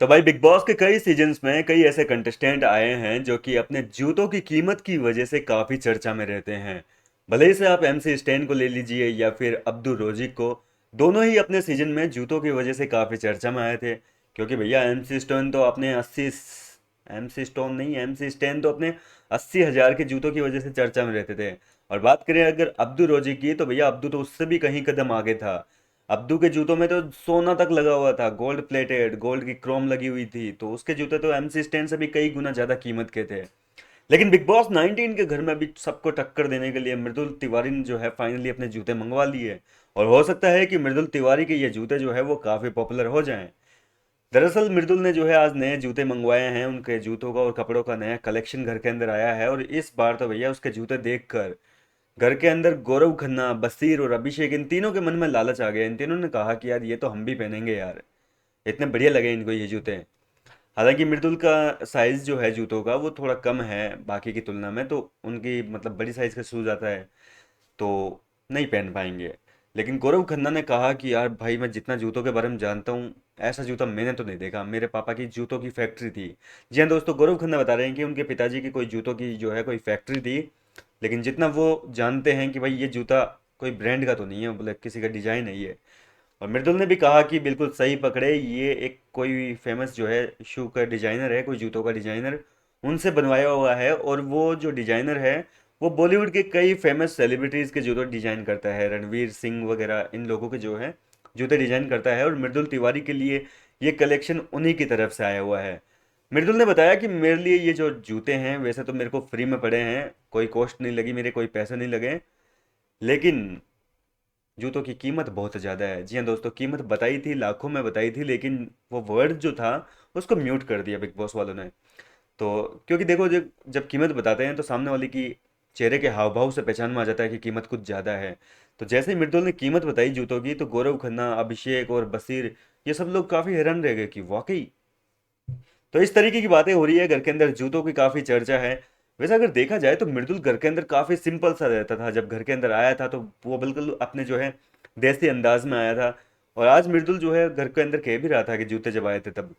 तो भाई big boss के कई सीजन्स में कई ऐसे कंटेस्टेंट आए हैं जो कि अपने जूतों की कीमत की वजह से काफी चर्चा में रहते हैं। भले ही से आप एमसी स्टैन को ले लीजिए या फिर अब्दुल रोजिक को, दोनों ही अपने सीजन में जूतों की वजह से काफी चर्चा में आए थे। क्योंकि भैया एमसी स्टोन तो अपने 80, एमसी स्टोन नहीं, एमसी स्टैन तो अपने 80,000 के जूतों की वजह से चर्चा में रहते थे। और बात करें अगर अब्दुल रोजिक की, तो भैया अब्दू तो उससे भी कहीं कदम आगे था। अब्दू के जूतों में तो सोना तक लगा हुआ था, गोल्ड प्लेटेड, गोल्ड की क्रोम लगी हुई थी, तो उसके जूते तो एमसी स्टैन से भी कई गुना ज्यादा कीमत के थे। लेकिन बिग बॉस 19 के घर में अभी सबको टक्कर देने के लिए मृदुल तिवारी ने जो है फाइनली अपने जूते मंगवा लिए। और हो सकता है कि मृदुल तिवारी के ये जूते जो है वो काफी पॉपुलर हो जाएं। दरअसल मृदुल ने जो है आज नए जूते मंगवाए हैं, उनके जूतों का और कपड़ों का नया कलेक्शन घर के अंदर आया है। और इस बार तो भैया उसके जूते देखकर घर के अंदर गौरव खन्ना, बसीर और अभिषेक, इन तीनों के मन में लालच आ गया। इन तीनों ने कहा कि यार ये तो हम भी पहनेंगे यार, इतने बढ़िया लगे इनको ये जूते। हालांकि मृदुल का साइज जो है जूतों का वो थोड़ा कम है बाकी की तुलना में, तो उनकी मतलब बड़ी साइज का शूज आता है तो नहीं पहन पाएंगे। लेकिन गौरव खन्ना ने कहा कि यार भाई, मैं जितना जूतों के बारे में जानता हूँ, ऐसा जूता मैंने तो नहीं देखा, मेरे पापा की जूतों की फैक्ट्री थी। जी हाँ दोस्तों, गौरव खन्ना बता रहे हैं कि उनके पिताजी की कोई जूतों की जो है कोई फैक्ट्री थी। लेकिन जितना वो जानते हैं कि भाई ये जूता कोई ब्रांड का तो नहीं है, मतलब किसी का डिजाइन है ये। और मृदुल ने भी कहा कि बिल्कुल सही पकड़े, ये एक कोई फेमस जो है शू का डिजाइनर है, कोई जूतों का डिजाइनर, उनसे बनवाया हुआ है। और वो जो डिजाइनर है वो बॉलीवुड के कई फेमस सेलिब्रिटीज के जूते डिजाइन करता है, रणवीर सिंह वगैरह इन लोगों के जो है जूते डिजाइन करता है। और मृदुल तिवारी के लिए ये कलेक्शन उन्हीं की तरफ से आया हुआ है। मृदुल ने बताया कि मेरे लिए ये जो जूते हैं वैसे तो मेरे को फ्री में पड़े हैं, कोई कॉस्ट नहीं लगी, मेरे कोई पैसे नहीं लगे, लेकिन जूतों की कीमत बहुत ज़्यादा है। जी हाँ दोस्तों, कीमत बताई थी, लाखों में बताई थी, लेकिन वो वर्ड जो था उसको म्यूट कर दिया बिग बॉस वालों ने। तो क्योंकि देखो, जब जब कीमत बताते हैं तो सामने वाले की चेहरे के हाव भाव से पहचान में आ जाता है कि कीमत कुछ ज़्यादा है। तो जैसे ही मृदुल ने कीमत बताई जूतों की, तो गौरव खन्ना, अभिषेक और बसीर, ये सब लोग काफ़ी हैरान रह गए कि वाकई। तो इस तरीके की बातें हो रही है, घर के अंदर जूतों की काफ़ी चर्चा है। वैसे अगर देखा जाए तो मृदुल घर के अंदर काफ़ी सिंपल सा रहता था। जब घर के अंदर आया था तो वो बिल्कुल अपने जो है देसी अंदाज में आया था। और आज मृदुल जो है घर के अंदर कह भी रहा था कि जूते जब आए थे तब,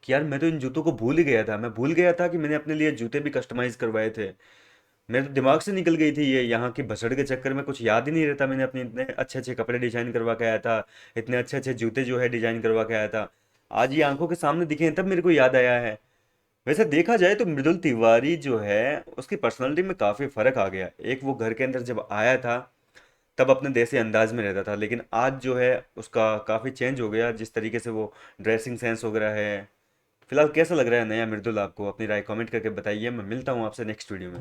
कि यार मैं तो इन जूतों को भूल ही गया था, मैं भूल गया था कि मैंने अपने लिए जूते भी कस्टमाइज करवाए थे। मेरे तो दिमाग से निकल गई थी ये, यहाँ की भसड़ के चक्कर में कुछ याद ही नहीं रहता, मैंने अपने इतने अच्छे अच्छे कपड़े डिजाइन करवा के आया था, इतने अच्छे अच्छे जूते जो है डिजाइन करवा के आया था। आज ये आंखों के सामने दिखे हैं तब मेरे को याद आया है। वैसे देखा जाए तो मृदुल तिवारी जो है उसकी पर्सनालिटी में काफ़ी फ़र्क आ गया। एक वो घर के अंदर जब आया था तब अपने देसी अंदाज में रहता था, लेकिन आज जो है उसका काफ़ी चेंज हो गया, जिस तरीके से वो ड्रेसिंग सेंस वगैरह है। फिलहाल कैसा लग रहा है नया मृदुल आपको? अपनी राय कमेंट करके बताइए। मैं मिलता हूँ आपसे नेक्स्ट वीडियो में।